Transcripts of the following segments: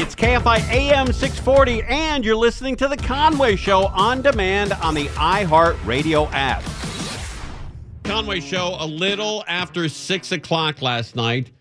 It's KFI AM 640, and you're listening to The Conway Show on demand on the iHeart Radio app. Conway Show, a little after 6 o'clock last night.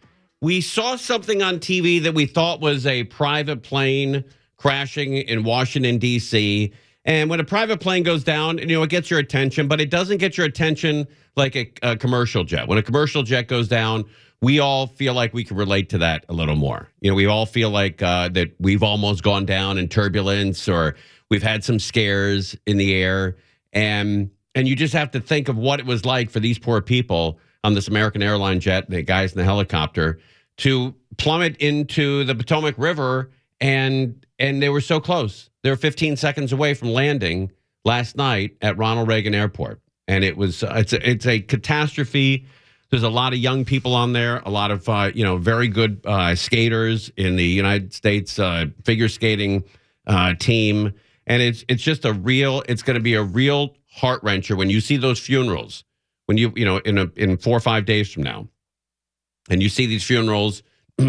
We saw something on TV that we thought was a private plane crashing in Washington, D.C., and when a private plane goes down, it gets your attention, but it doesn't get your attention like a commercial jet. When a commercial jet goes down, we all feel like we can relate to that a little more. We all feel like that we've almost gone down in turbulence, or we've had some scares in the air. And you just have to think of what it was like for these poor people on this American Airline jet, the guys in the helicopter, to plummet into the Potomac River, and they were so close. They were 15 seconds away from landing last night at Ronald Reagan Airport. And it's a catastrophe. There's a lot of young people on there, a lot of very good skaters in the United States figure skating team, and it's going to be a real heart wrencher when you see those funerals, when in 4 or 5 days from now, and you see these funerals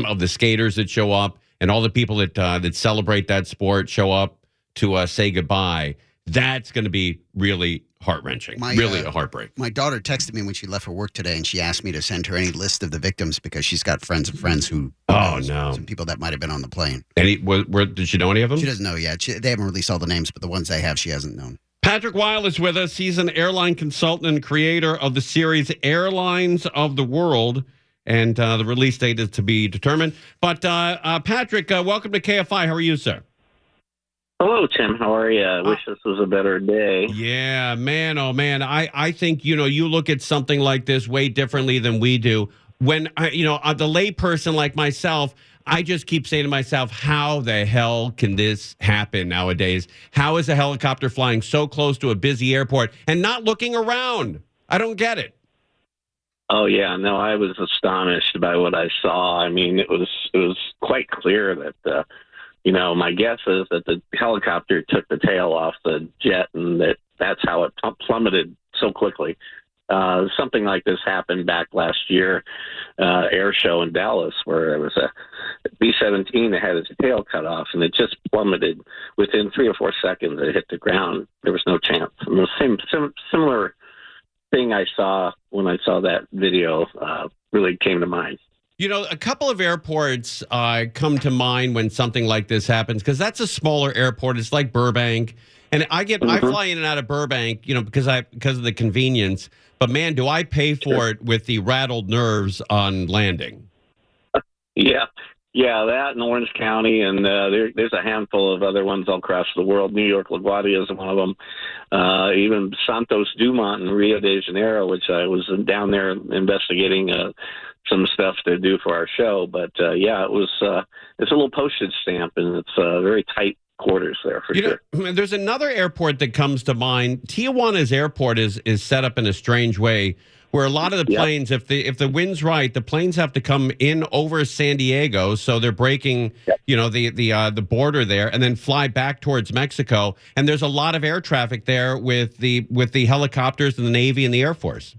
of the skaters that show up and all the people that celebrate that sport show up to say goodbye. That's going to be really heart-wrenching, really a heartbreak. My daughter texted me when she left for work today, and she asked me to send her any list of the victims because she's got friends of friends who some people that might have been on the plane. Did she know any of them? She doesn't know yet. They haven't released all the names, but the ones they have, she hasn't known. Patrick Weil is with us. He's an airline consultant and creator of the series Airlines of the World, and the release date is to be determined. But Patrick, welcome to KFI. How are you, sir? Hello, Tim. How are you? I wish this was a better day. Yeah, man. Oh, man. I think, you look at something like this way differently than we do. When, the layperson like myself, I just keep saying to myself, how the hell can this happen nowadays? How is a helicopter flying so close to a busy airport and not looking around? I don't get it. Oh, yeah. No, I was astonished by what I saw. I mean, it was quite clear that my guess is that the helicopter took the tail off the jet, and that's how it plummeted so quickly. Something like this happened back last year, air show in Dallas, where it was a B-17 that had its tail cut off, and it just plummeted within 3 or 4 seconds. It hit the ground. There was no chance. And the same similar thing I saw when I saw that video really came to mind. A couple of airports come to mind when something like this happens, because that's a smaller airport. It's like Burbank. And I fly in and out of Burbank, because of the convenience. But, man, do I pay for it with the rattled nerves on landing. Yeah, that in Orange County, and there's a handful of other ones all across the world. New York LaGuardia is one of them. Even Santos Dumont in Rio de Janeiro, which I was down there investigating some stuff to do for our show. But it's a little postage stamp, and it's very tight quarters there for sure. There's another airport that comes to mind. Tijuana's airport is set up in a strange way, where a lot of the planes, if the wind's right, the planes have to come in over San Diego, so they're breaking, the border there, and then fly back towards Mexico. And there's a lot of air traffic there with the helicopters and the Navy and the Air Force.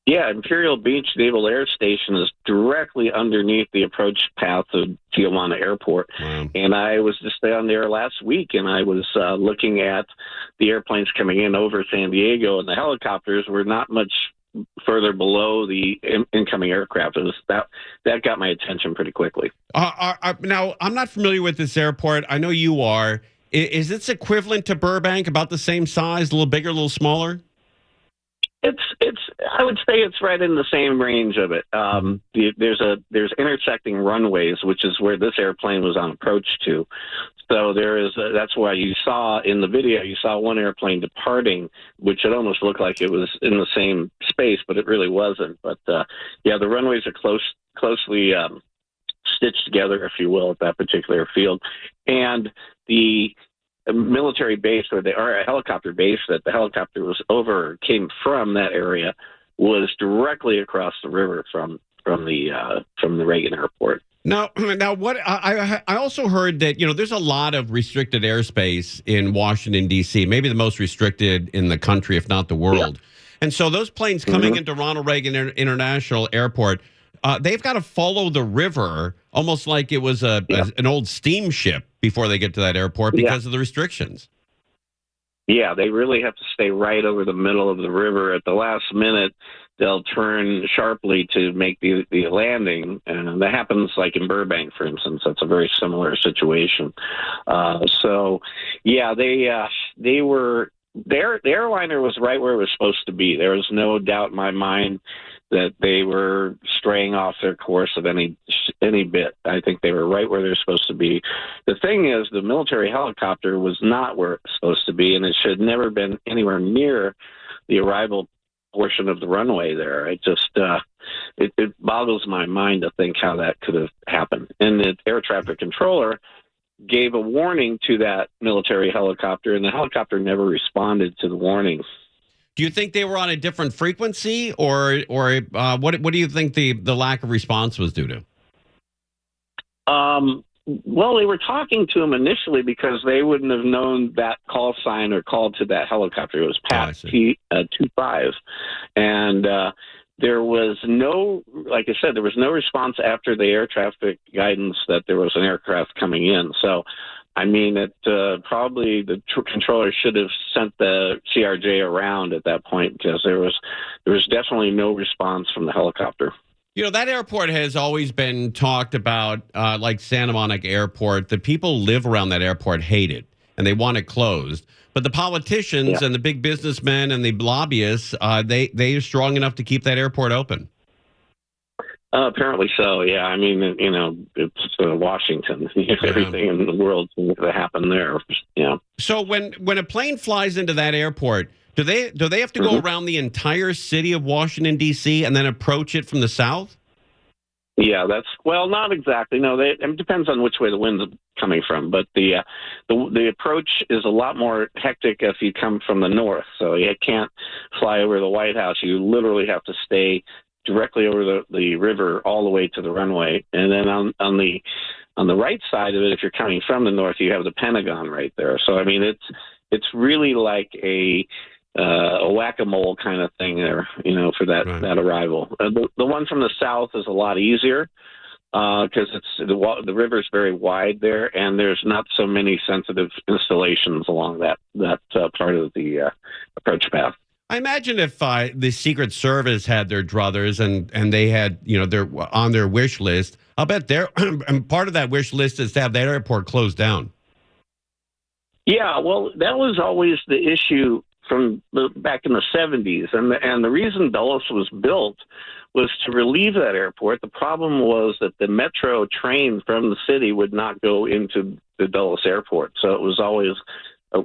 Yeah, Imperial Beach Naval Air Station is directly underneath the approach path of Tijuana Airport. Wow. And I was just down there last week, and I was looking at the airplanes coming in over San Diego, and the helicopters were not much further below the incoming aircraft. That got my attention pretty quickly. Now, I'm not familiar with this airport. I know you are. Is this equivalent to Burbank, about the same size, a little bigger, a little smaller? I would say it's right in the same range of it. There's intersecting runways, which is where this airplane was on approach to. So that's why you saw in the video, you saw one airplane departing, which it almost looked like it was in the same space, but it really wasn't. But the runways are closely stitched together, if you will, at that particular field. And the military base or a helicopter base that the helicopter was over came from that area was directly across the river from the Reagan Airport. Now, what I also heard that there's a lot of restricted airspace in Washington D.C., maybe the most restricted in the country, if not the world. Yeah. And so those planes coming into Ronald Reagan International Airport, they've got to follow the river almost like it was an old steamship before they get to that airport because of the restrictions. Yeah, they really have to stay right over the middle of the river. At the last minute, they'll turn sharply to make the landing, and that happens like in Burbank, for instance. That's a very similar situation. So, yeah, they were. The airliner was right where it was supposed to be. There was no doubt in my mind that they were straying off their course of any bit. I think they were right where they're supposed to be. The thing is, the military helicopter was not where it was supposed to be, and it should never been anywhere near the arrival portion of the runway there. It just it boggles my mind to think how that could have happened. And the air traffic controller gave a warning to that military helicopter, and the helicopter never responded to the warning. Do you think they were on a different frequency, or what do you think the lack of response was due to? Well, they were talking to him initially because they wouldn't have known that call sign or called to that helicopter. It was PAT 25, and there was no, like I said, there was no response after the air traffic guidance that there was an aircraft coming in. So, I mean, probably the controller should have sent the CRJ around at that point because there was definitely no response from the helicopter. You know, that airport has always been talked about like Santa Monica Airport. The people live around that airport hate it, and they want it closed. But the politicians and the big businessmen and the lobbyists, they are strong enough to keep that airport open. Apparently so, yeah. I mean, you know, it's Washington. Everything in the world seems to happen there. Yeah. So when a plane flies into that airport, do they have to go around the entire city of Washington, D.C. and then approach it from the south? Yeah, not exactly. No, it depends on which way the wind's coming from. But the approach is a lot more hectic if you come from the north. So you can't fly over the White House. You literally have to stay directly over the river all the way to the runway. And then on the right side of it, if you're coming from the north, you have the Pentagon right there. So I mean, it's really like a whack-a-mole kind of thing there, you know, for that arrival. The one from the south is a lot easier because the river's very wide there, and there's not so many sensitive installations along that part of the approach path. I imagine if the Secret Service had their druthers and they had, you know, their on their wish list, I'll bet and part of that wish list is to have that airport closed down. Yeah, well, that was always the issue from back in the 70s. And the reason Dulles was built was to relieve that airport. The problem was that the metro train from the city would not go into the Dulles airport. So it was always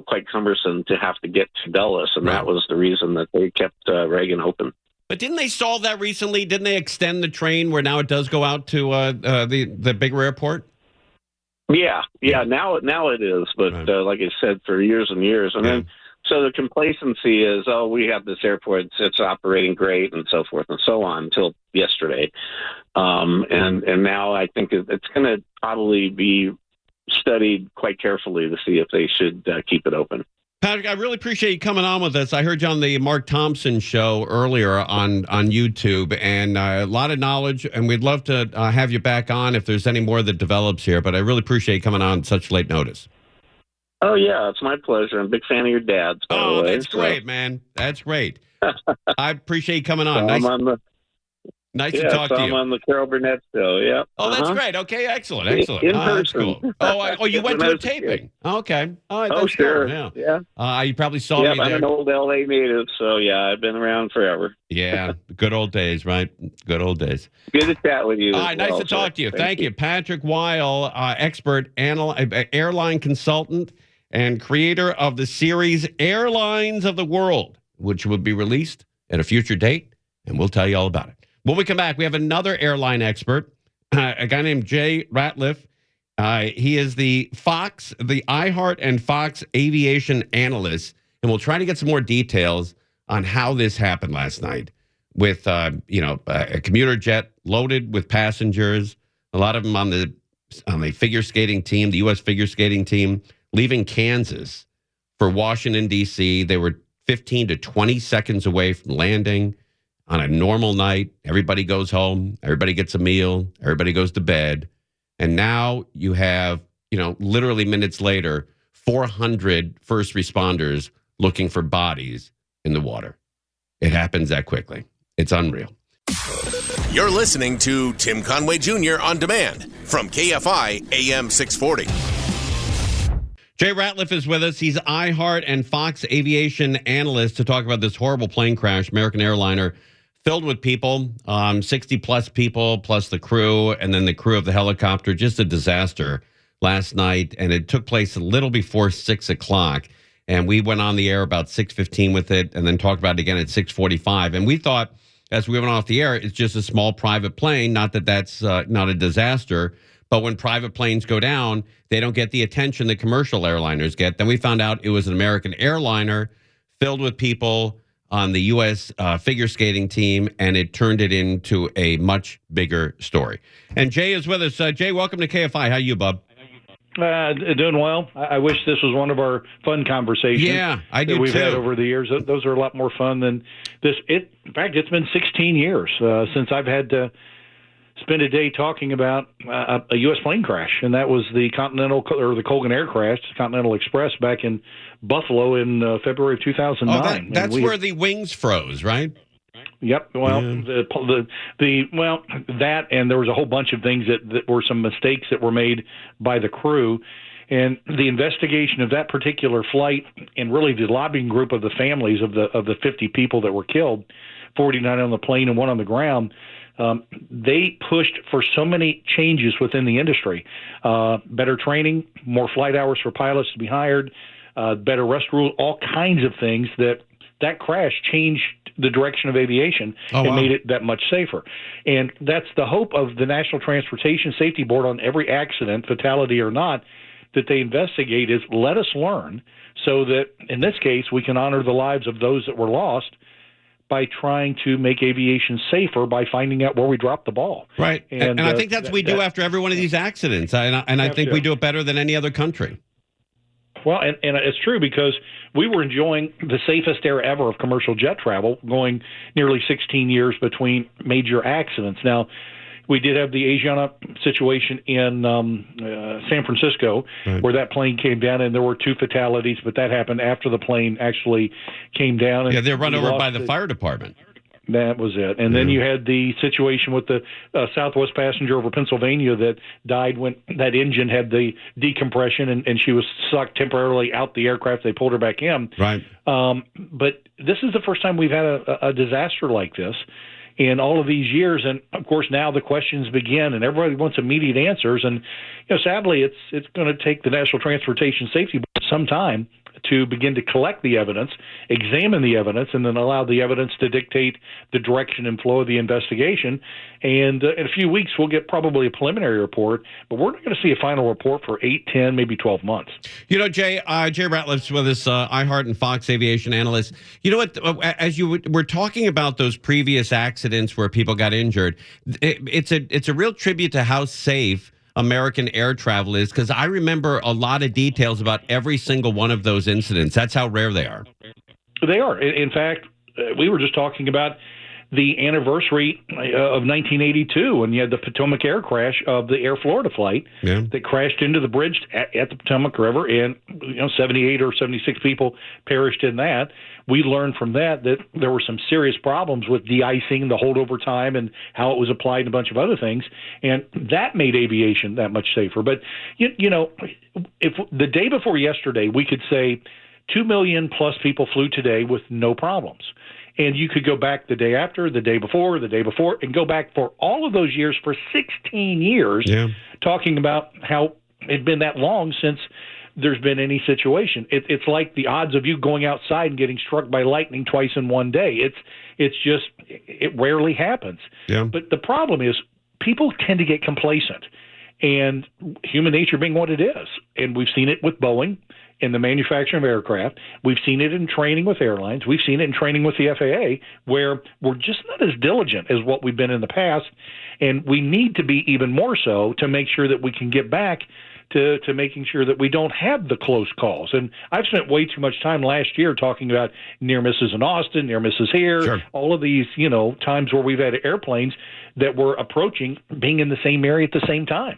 quite cumbersome to have to get to Dulles. And that was the reason that they kept Reagan open. But didn't they solve that recently? Didn't they extend the train where now it does go out to the bigger airport? Yeah. Now it is. But like I said, for years and years. And then so the complacency is, we have this airport, it's operating great, and so forth and so on until yesterday. And now I think it's going to probably be studied quite carefully to see if they should keep it open. Patrick, I really appreciate you coming on with us. I heard you on the Mark Thompson show earlier on YouTube, and a lot of knowledge, and we'd love to have you back on if there's any more that develops here, but I really appreciate you coming on such late notice. Oh, yeah, it's my pleasure. I'm a big fan of your dad's, by the way. That's great, man. That's great. I appreciate you coming on. Nice to talk to you. I'm on the Carol Burnett show, yeah. Oh, that's great. Okay, excellent. In person. That's cool. You went to a taping. Okay. All right, that's sure. Cool. Yeah. You probably saw me there. I'm an old L.A. native, so, yeah, I've been around forever. Yeah, good old days, right? Good old days. Good to chat with you. All right, nice to talk to you. Thank you. Patrick Weil, expert airline consultant and creator of the series Airlines of the World, which will be released at a future date, and we'll tell you all about it. When we come back, we have another airline expert, a guy named Jay Ratliff. He is the iHeart and Fox Aviation Analyst, and we'll try to get some more details on how this happened last night with, a commuter jet loaded with passengers, a lot of them on the figure skating team, the U.S. figure skating team, leaving Kansas for Washington, D.C. They were 15 to 20 seconds away from landing. on a normal night. Everybody goes home. Everybody gets a meal. Everybody goes to bed. And now you have, literally minutes later, 400 first responders looking for bodies in the water. It happens that quickly. It's unreal. You're listening to Tim Conway Jr. On Demand from KFI AM 640. Jay Ratliff is with us. He's iHeart and Fox Aviation Analyst to talk about this horrible plane crash, American airliner, filled with people, 60-plus people, plus the crew, and then the crew of the helicopter. Just a disaster last night, and it took place a little before 6 o'clock. And we went on the air about 6:15 with it, and then talked about it again at 6:45. And we thought, as we went off the air, it's just a small private plane. Not that that's not a disaster, but when private planes go down, they don't get the attention that commercial airliners get. Then we found out it was an American airliner filled with people on the U.S. Figure skating team, and it turned it into a much bigger story. And Jay is with us. Jay, welcome to KFI. How you, bub? Doing well. I wish this was one of our fun conversations. Yeah, I do that we've too. had over the years. Those are a lot more fun than this. In fact, it's been 16 years since I've had to spend a day talking about a U.S. plane crash, and that was the the Colgan Air crash, Continental Express, back in Buffalo in February of 2009. Oh, that's where the wings froze, right? Yep. Well, yeah. That, and there was a whole bunch of things that were some mistakes that were made by the crew, and the investigation of that particular flight, and really the lobbying group of the families of the 50 people that were killed, 49 on the plane and 1 on the ground. They pushed for so many changes within the industry, better training, more flight hours for pilots to be hired, better rest rules, all kinds of things that crash changed the direction of aviation and made it that much safer. And that's the hope of the National Transportation Safety Board on every accident, fatality or not, that they investigate is let us learn so that in this case we can honor the lives of those that were lost by trying to make aviation safer by finding out where we dropped the ball. Right. And I think that's what we do after every one of these accidents. And I think we do it better than any other country. Well, and it's true because we were enjoying the safest era ever of commercial jet travel, going nearly 16 years between major accidents. Now, we did have the Asiana situation in San Francisco, right, where that plane came down, and there were 2 fatalities, but that happened after the plane actually came down. And they were run over by the fire department. That was it. And then you had the situation with the Southwest passenger over Pennsylvania that died when that engine had the decompression and she was sucked temporarily out the aircraft. They pulled her back in. Right. But this is the first time we've had a disaster like this in all of these years. And, of course, now the questions begin, and everybody wants immediate answers. And, sadly, it's going to take the National Transportation Safety Board some time to begin to collect the evidence, examine the evidence, and then allow the evidence to dictate the direction and flow of the investigation. And in a few weeks, we'll get probably a preliminary report, but we're not going to see a final report for 8, 10, maybe 12 months. Jay Ratliff's with us, iHeart and Fox Aviation Analyst. You know what? As you were talking about those previous accidents where people got injured, it's a real tribute to how safe American air travel is, because I remember a lot of details about every single one of those incidents. That's how rare they are. They are. In fact, we were just talking about the anniversary of 1982 when you had the Potomac Air crash of the Air Florida flight that crashed into the bridge at the Potomac River, and 78 or 76 people perished in that. We learned from that there were some serious problems with de-icing, the holdover time, and how it was applied, and a bunch of other things, and that made aviation that much safer. But if the day before yesterday we could say 2 million plus people flew today with no problems. And you could go back the day after, the day before, and go back for all of those years for 16 years, talking about how it'd been that long since there's been any situation. It's like the odds of you going outside and getting struck by lightning twice in one day. It rarely happens. Yeah. But the problem is people tend to get complacent, and human nature being what it is. And we've seen it with Boeing in the manufacturing of aircraft. We've seen it in training with airlines. We've seen it in training with the FAA, where we're just not as diligent as what we've been in the past. And we need to be even more so to make sure that we can get back to making sure that we don't have the close calls. And I've spent way too much time last year talking about near misses in Austin, near misses here, sure. all of these, times where we've had airplanes that were approaching being in the same area at the same time.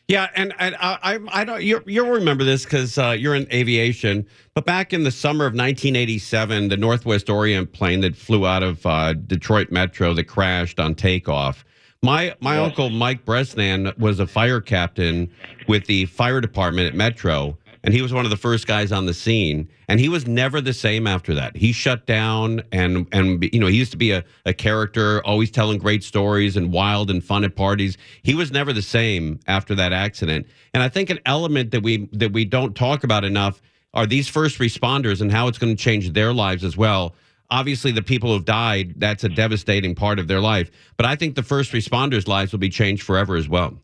Yeah, and I don't you'll remember this because you're in aviation. But back in the summer of 1987, the Northwest Orient plane that flew out of Detroit Metro that crashed on takeoff. My uncle Mike Bresnan was a fire captain with the fire department at Metro, and he was one of the first guys on the scene. And he was never the same after that. He shut down, and he used to be a character, always telling great stories and wild and fun at parties. He was never the same after that accident. And I think an element that we don't talk about enough are these first responders and how it's going to change their lives as well. Obviously, the people who've died, that's a devastating part of their life. But I think the first responders' lives will be changed forever as well.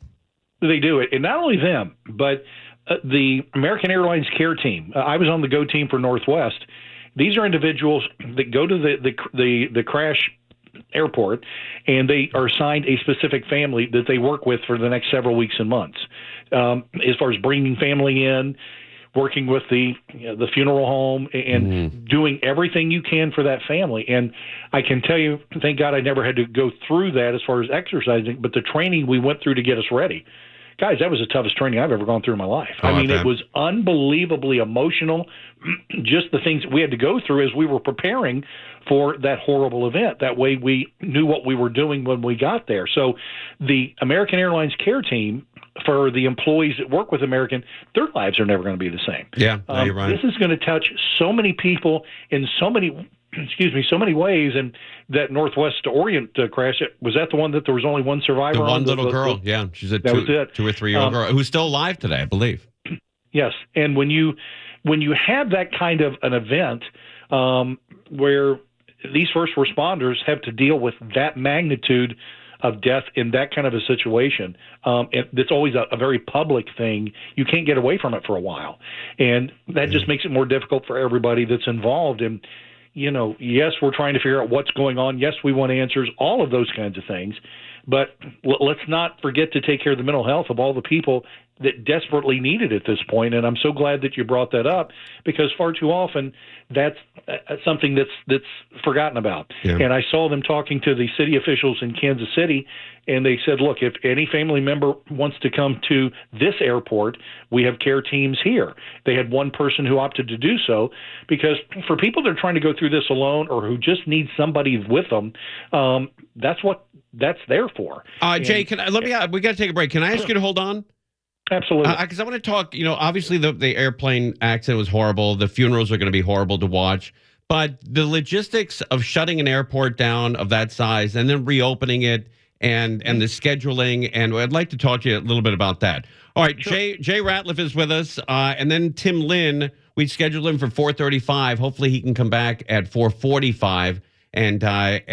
They do it. And not only them, but the American Airlines care team. I was on the go team for Northwest. These are individuals that go to the crash airport, and they are assigned a specific family that they work with for the next several weeks and months. As far as bringing family in, working with the funeral home, and doing everything you can for that family. And I can tell you, thank God I never had to go through that as far as exercising, but the training we went through to get us ready. Guys, that was the toughest training I've ever gone through in my life. It was unbelievably emotional, just the things we had to go through as we were preparing for that horrible event. That way we knew what we were doing when we got there. So the American Airlines care team, for the employees that work with American, their lives are never going to be the same. Yeah, no, you're right. This is going to touch so many people in so many ways. And that Northwest Orient crash, was that the one that there was only one survivor? The one little girl, yeah. She's a 2 or 3 year old girl who's still alive today, I believe. Yes, and when you have that kind of an event where these first responders have to deal with that magnitude of death in that kind of a situation, it's always a very public thing. You can't get away from it for a while, and that just makes it more difficult for everybody that's involved. And yes, we're trying to figure out what's going on. Yes, we want answers, all of those kinds of things. But let's not forget to take care of the mental health of all the people that desperately need it at this point. And I'm so glad that you brought that up, because far too often that's something that's forgotten about. Yeah. And I saw them talking to the city officials in Kansas City, and they said, look, if any family member wants to come to this airport, we have care teams here. They had one person who opted to do so, because for people that are trying to go through this alone or who just need somebody with them, that's what that's there for. Jay, we got to take a break. Can I ask you to hold on? Absolutely. Because I want to talk, obviously the airplane accident was horrible. The funerals are going to be horrible to watch. But the logistics of shutting an airport down of that size and then reopening it and the scheduling, and I'd like to talk to you a little bit about that. All right, sure. Jay Ratliff is with us, and then Tim Lynn, we scheduled him for 4:35. Hopefully he can come back at 4:45. And talk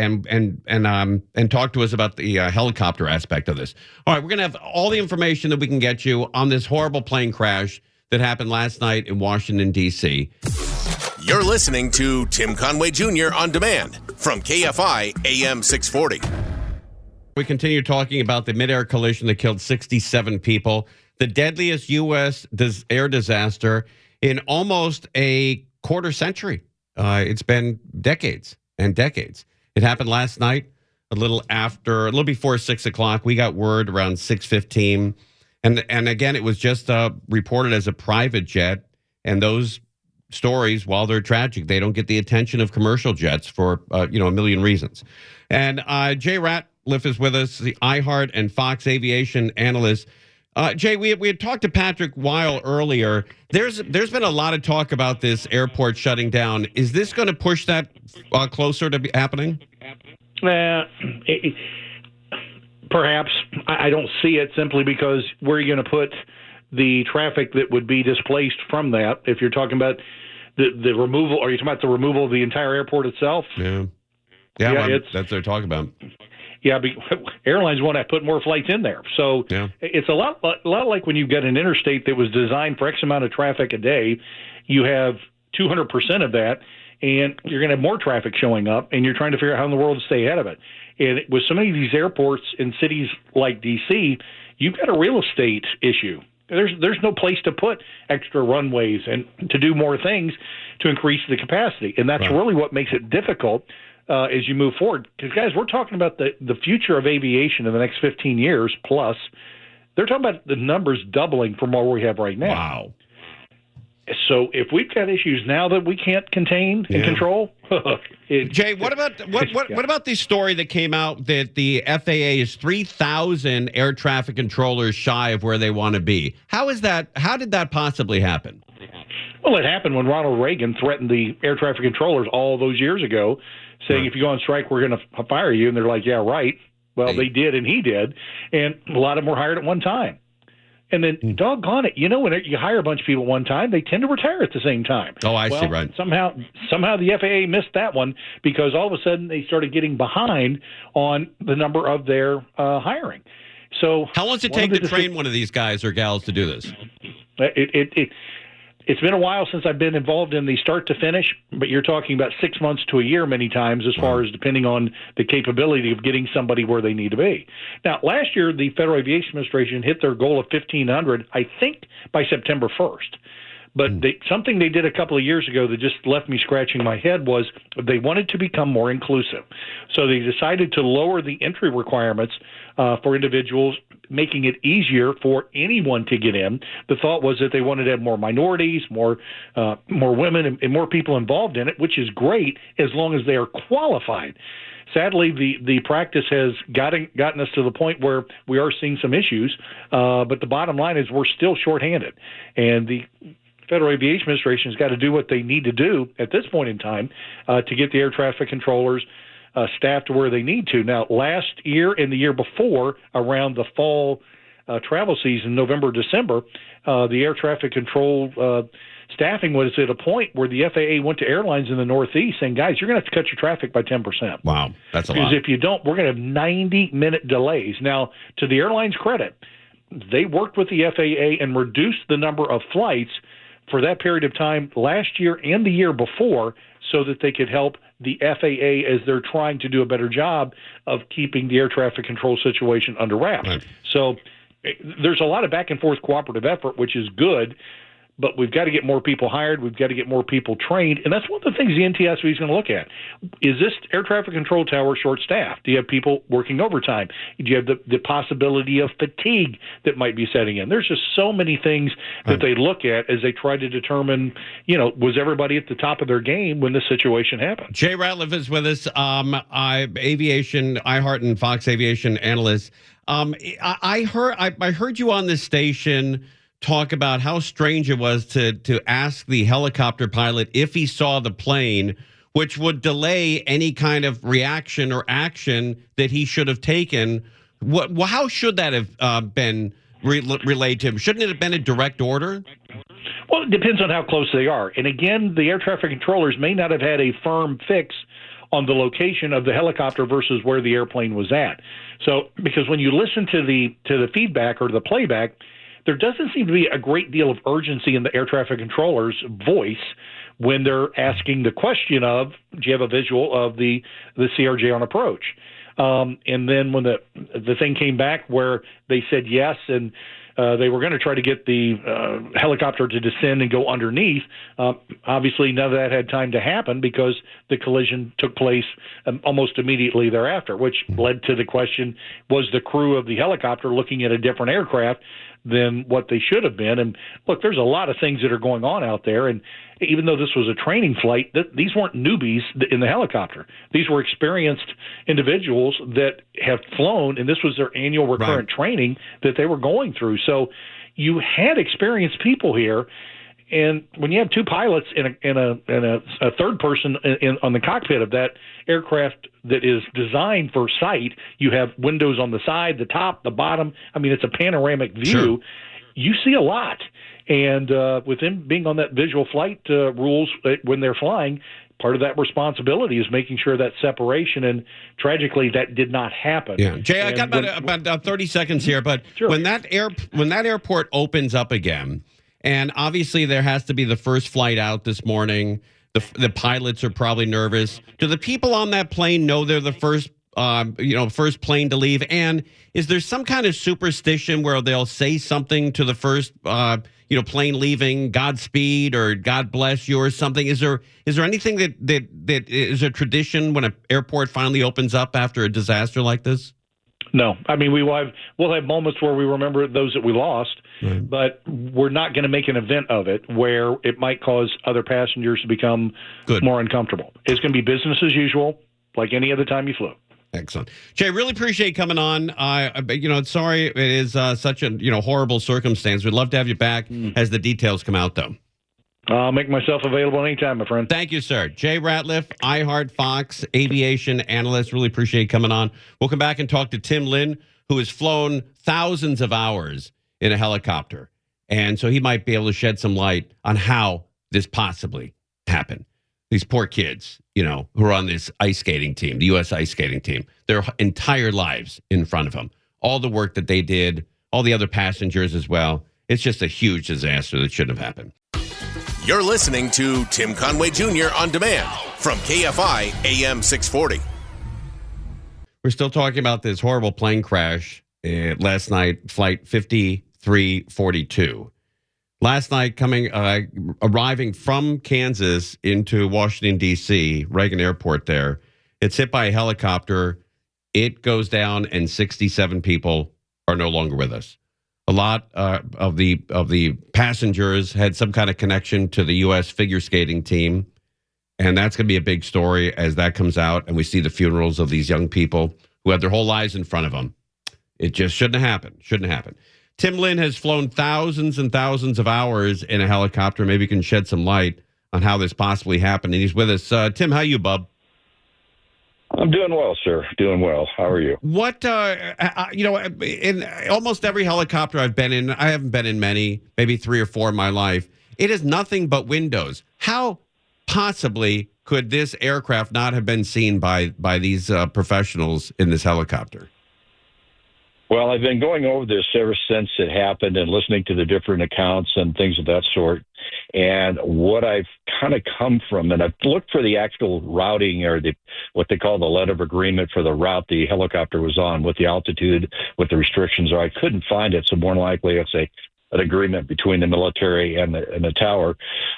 to us about the helicopter aspect of this. All right, we're going to have all the information that we can get you on this horrible plane crash that happened last night in Washington, D.C. You're listening to Tim Conway Jr. On Demand from KFI AM 640. We continue talking about the midair collision that killed 67 people, the deadliest U.S. air disaster in almost a quarter century. It's been decades and decades. It happened last night, a little before 6 o'clock. We got word around 6:15, and again, it was just reported as a private jet. And those stories, while they're tragic, they don't get the attention of commercial jets for a million reasons. And Jay Ratliff is with us, the iHeart and Fox Aviation Analyst. Jay, we had talked to Patrick Weil earlier. There's been a lot of talk about this airport shutting down. Is this going to push that closer to happening? Perhaps. I don't see it, simply because where are you going to put the traffic that would be displaced from that? If you're talking about the removal, are you talking about the removal of the entire airport itself? Yeah, that's what they're talking about. Yeah, airlines want to put more flights in there. So It's a lot like when you've got an interstate that was designed for X amount of traffic a day. You have 200% of that, and you're going to have more traffic showing up, and you're trying to figure out how in the world to stay ahead of it. And with so many of these airports in cities like D.C., you've got a real estate issue. There's no place to put extra runways and to do more things to increase the capacity. And that's really what makes it difficult as you move forward. Because, guys, we're talking about the future of aviation in the next 15 years plus. They're talking about the numbers doubling from what we have right now. Wow. So if we've got issues now that we can't contain and control, Jay, what about the story that came out that the FAA is 3,000 air traffic controllers shy of where they want to be? How is that? How did that possibly happen? Well, it happened when Ronald Reagan threatened the air traffic controllers all those years ago, saying if you go on strike, we're going to fire you. And they're like, yeah, right. Well, they did, and he did, and a lot of them were hired at one time. And then, doggone it, when you hire a bunch of people at one time, they tend to retire at the same time. Oh, I see, right. Somehow the FAA missed that one because all of a sudden they started getting behind on the number of their hiring. So, how long does it take to train one of these guys or gals to do this? It's been a while since I've been involved in the start to finish, but you're talking about 6 months to a year many times as far as depending on the capability of getting somebody where they need to be. Now, last year, the Federal Aviation Administration hit their goal of 1,500, I think, by September 1st. But something they did a couple of years ago that just left me scratching my head was they wanted to become more inclusive. So they decided to lower the entry requirements for individuals, making it easier for anyone to get in. The thought was that they wanted to have more minorities, more women, and more people involved in it, which is great as long as they are qualified. Sadly, the practice has gotten us to the point where we are seeing some issues, but the bottom line is we're still shorthanded. And the Federal Aviation Administration has got to do what they need to do at this point in time to get the air traffic controllers staffed to where they need to. Now, last year and the year before, around the fall travel season, November, December, the air traffic control staffing was at a point where the FAA went to airlines in the Northeast saying, guys, you're going to have to cut your traffic by 10%. Wow, that's a lot. Because if you don't, we're going to have 90-minute delays. Now, to the airlines' credit, they worked with the FAA and reduced the number of flights for that period of time last year and the year before so that they could help the FAA as they're trying to do a better job of keeping the air traffic control situation under wraps. Right. So there's a lot of back and forth cooperative effort, which is good, but we've got to get more people hired. We've got to get more people trained. And that's one of the things the NTSB is going to look at. Is this air traffic control tower short-staffed? Do you have people working overtime? Do you have the possibility of fatigue that might be setting in? There's just so many things that they look at as they try to determine, was everybody at the top of their game when this situation happened? Jay Ratliff is with us, aviation, iHeart and Fox Aviation Analyst. I heard you on this station talk about how strange it was to ask the helicopter pilot if he saw the plane, which would delay any kind of reaction or action that he should have taken. How should that have been relayed to him? Shouldn't it have been a direct order? Well, it depends on how close they are. And again, the air traffic controllers may not have had a firm fix on the location of the helicopter versus where the airplane was at. So, because when you listen to the feedback or the playback, there doesn't seem to be a great deal of urgency in the air traffic controller's voice when they're asking the question of, do you have a visual of the CRJ on approach? And then when the thing came back where they said yes, and they were going to try to get the helicopter to descend and go underneath, obviously none of that had time to happen because the collision took place almost immediately thereafter, which led to the question, was the crew of the helicopter looking at a different aircraft than what they should have been? And look, there's a lot of things that are going on out there. And even though this was a training flight, these weren't newbies in the helicopter. These were experienced individuals that have flown, and this was their annual recurrent training that they were going through. So you had experienced people here. And when you have two pilots and a third person on the cockpit of that aircraft that is designed for sight, you have windows on the side, the top, the bottom. I mean, it's a panoramic view. Sure. You see a lot. And with them being on that visual flight rules when they're flying, part of that responsibility is making sure that separation, and tragically that did not happen. Yeah, Jay, I got about 30 seconds here, but sure. when that airport opens up again, and obviously there has to be the first flight out this morning. The pilots are probably nervous. Do the people on that plane know they're the first first plane to leave? And is there some kind of superstition where they'll say something to the first, plane leaving, Godspeed or God bless you or something? Is there anything that is a tradition when an airport finally opens up after a disaster like this? No, I mean we'll have moments where we remember those that we lost, right. But we're not going to make an event of it where it might cause other passengers to become more uncomfortable. It's going to be business as usual, like any other time you flew. Excellent, Jay. Really appreciate you coming on. Sorry it is such a horrible circumstance. We'd love to have you back as the details come out, though. I'll make myself available anytime, my friend. Thank you, sir. Jay Ratliff, iHeart Fox Aviation Analyst. Really appreciate you coming on. We'll come back and talk to Tim Lynn, who has flown thousands of hours in a helicopter. And so he might be able to shed some light on how this possibly happened. These poor kids, who are on this ice skating team, the U.S. ice skating team, their entire lives in front of them. All the work that they did, all the other passengers as well. It's just a huge disaster that shouldn't have happened. You're listening to Tim Conway Jr. on demand from KFI AM 640. We're still talking about this horrible plane crash last night, flight 5342. Last night, arriving from Kansas into Washington, D.C., Reagan Airport there, it's hit by a helicopter. It goes down, and 67 people are no longer with us. A lot of the passengers had some kind of connection to the U.S. figure skating team, and that's going to be a big story as that comes out, and we see the funerals of these young people who had their whole lives in front of them. It just shouldn't have happened. Shouldn't have happened. Tim Lynn has flown thousands and thousands of hours in a helicopter. Maybe you can shed some light on how this possibly happened. And he's with us. Tim, how are you, bub? I'm doing well, sir. Doing well. How are you? What, in almost every helicopter I've been in, I haven't been in many, maybe 3 or 4 in my life, it is nothing but windows. How possibly could this aircraft not have been seen by these professionals in this helicopter? Well, I've been going over this ever since it happened and listening to the different accounts and things of that sort. And what I've kind of come from, and I've looked for the actual routing or what they call the letter of agreement for the route the helicopter was on, what the altitude, what the restrictions are. I couldn't find it, so more than likely it's an agreement between the military and the tower.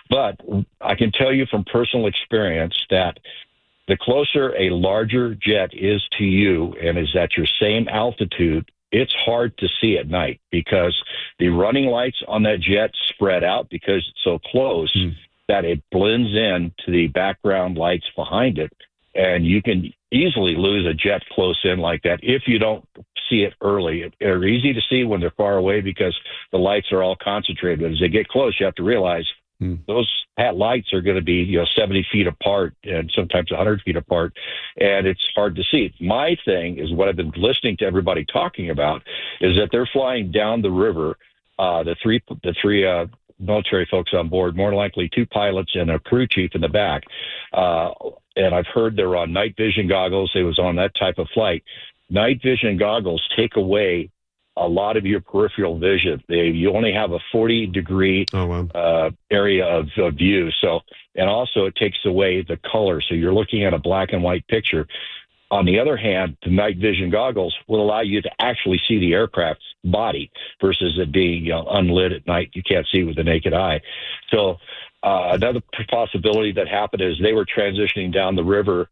But I can tell you from personal experience that the closer a larger jet is to you and is at your same altitude, it's hard to see at night because the running lights on that jet spread out because it's so close that it blends in to the background lights behind it. And you can easily lose a jet close in like that if you don't see it early. They're easy to see when they're far away because the lights are all concentrated. But as they get close, you have to realize those lights are going to be 70 feet apart and sometimes 100 feet apart, and it's hard to see. My thing is what I've been listening to everybody talking about is that they're flying down the river. The three military folks on board, more likely 2 pilots and a crew chief in the back. And I've heard they're on night vision goggles. They was on that type of flight. Night vision goggles take away a lot of your peripheral vision. You only have a 40-degree area of view. So, and also it takes away the color. So you're looking at a black and white picture. On the other hand, the night vision goggles will allow you to actually see the aircraft's body versus it being unlit at night. You can't see with the naked eye. So another possibility that happened is they were transitioning down the river.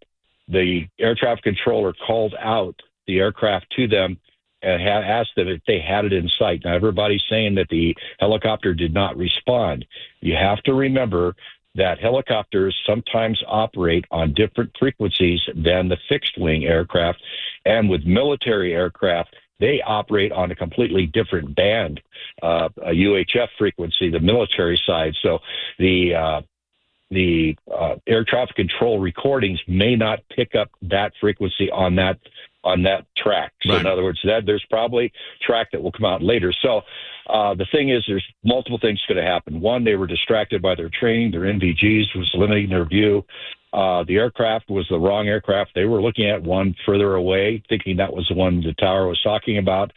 The air traffic controller called out the aircraft to them and asked them if they had it in sight. Now, everybody's saying that the helicopter did not respond. You have to remember that helicopters sometimes operate on different frequencies than the fixed-wing aircraft. And with military aircraft, they operate on a completely different band, a UHF frequency, the military side. So the air traffic control recordings may not pick up that frequency on that track. So right. In other words, there's probably track that will come out later. So the thing is, there's multiple things going to happen. One, they were distracted by their training. Their NVGs was limiting their view. The aircraft was the wrong aircraft. They were looking at one further away, thinking that was the one the tower was talking about.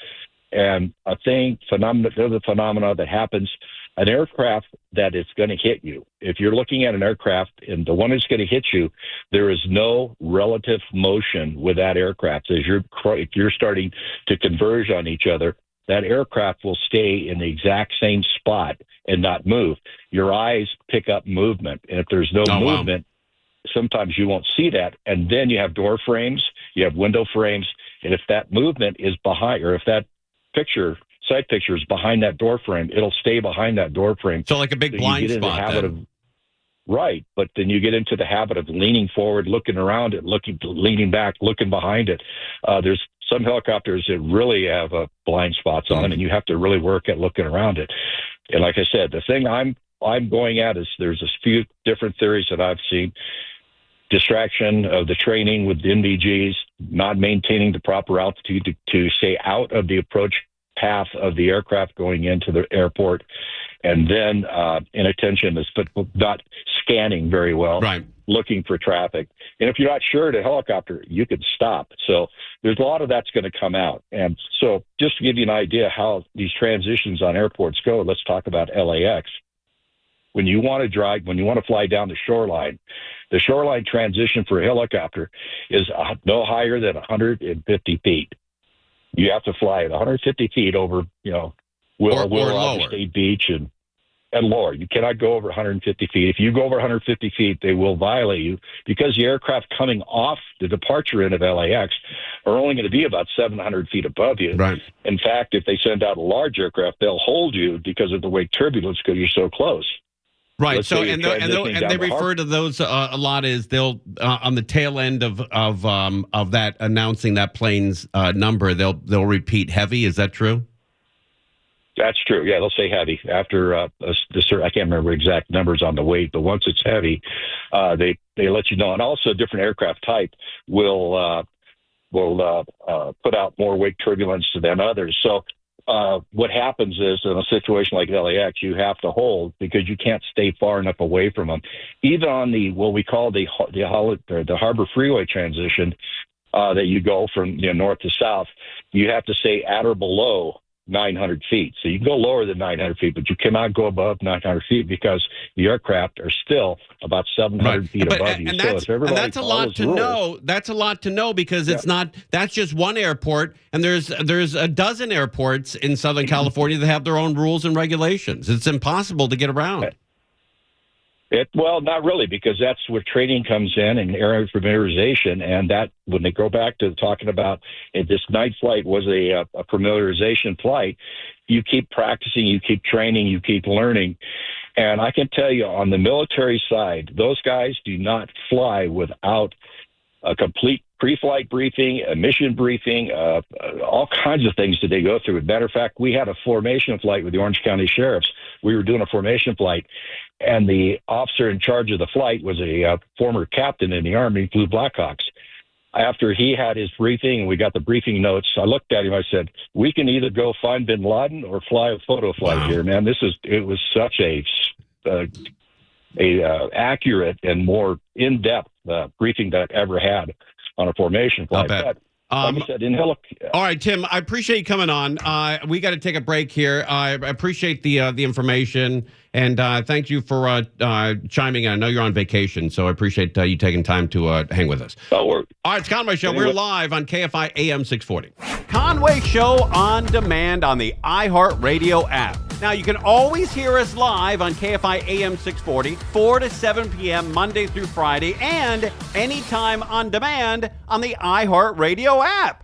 And the other phenomena that happens an aircraft that is going to hit you. If you're looking at an aircraft and the one that's going to hit you, there is no relative motion with that aircraft. If you're starting to converge on each other, that aircraft will stay in the exact same spot and not move. Your eyes pick up movement. And if there's no movement, sometimes you won't see that. And then you have door frames, you have window frames. And if that movement is behind, or if that side picture is behind that door frame, it'll stay behind that door frame. So like a big blind spot. Right. But then you get into the habit of leaning forward, looking around it, leaning back, looking behind it. There's some helicopters that really have blind spots on them, and you have to really work at looking around it. And like I said, the thing I'm going at is there's a few different theories that I've seen. Distraction of the training with the NVGs, not maintaining the proper altitude to stay out of the approach path of the aircraft going into the airport, and then inattention, but not scanning very well, looking for traffic. And if you're not sure at a helicopter, you could stop. So there's a lot of that's going to come out. And so just to give you an idea how these transitions on airports go, let's talk about LAX. When you want to fly down the shoreline transition for a helicopter is no higher than 150 feet. You have to fly at 150 feet over, Will State Beach and lower. You cannot go over 150 feet. If you go over 150 feet, they will violate you because the aircraft coming off the departure end of LAX are only going to be about 700 feet above you. Right. In fact, if they send out a large aircraft, they'll hold you because of the wake turbulence because you're so close. Right. So and they refer to those a lot as they'll on the tail end of that announcing that plane's number, they'll repeat heavy. Is that true? That's true. Yeah, they'll say heavy after I can't remember exact numbers on the weight, but once it's heavy, they let you know. And also, different aircraft type will put out more wake turbulence than others. So. What happens is in a situation like LAX, you have to hold because you can't stay far enough away from them. Even on what we call the Harbor Freeway transition that you go from north to south, you have to stay at or below 900 feet. So you can go lower than 900 feet, but you cannot go above 900 feet because the aircraft are still about 700 feet above you. And that's a lot to know. That's a lot to know because it's not. That's just one airport, and there's a dozen airports in Southern California that have their own rules and regulations. It's impossible to get around. Well, not really, because that's where training comes in and air familiarization. And that when they go back to talking about this night flight was a familiarization flight, you keep practicing, you keep training, you keep learning. And I can tell you on the military side, those guys do not fly without a complete pre-flight briefing, a mission briefing, all kinds of things that they go through. As a matter of fact, we had a formation flight with the Orange County Sheriffs. We were doing a formation flight, and the officer in charge of the flight was a former captain in the Army, flew Blackhawks. After he had his briefing and we got the briefing notes, I looked at him. I said, "We can either go find Bin Laden or fly a photo flight here, man." It was such a accurate and more in-depth briefing that I've ever had on a formation flight. But, like I said, all right, Tim, I appreciate you coming on. We got to take a break here. I appreciate the information, and thank you for chiming in. I know you're on vacation, so I appreciate you taking time to hang with us. That'll work. All right, it's Conway Show. We're live on KFI AM 640. Conway Show on demand on the iHeart Radio app. Now, you can always hear us live on KFI AM 640, 4 to 7 p.m. Monday through Friday, and anytime on demand on the iHeart Radio app.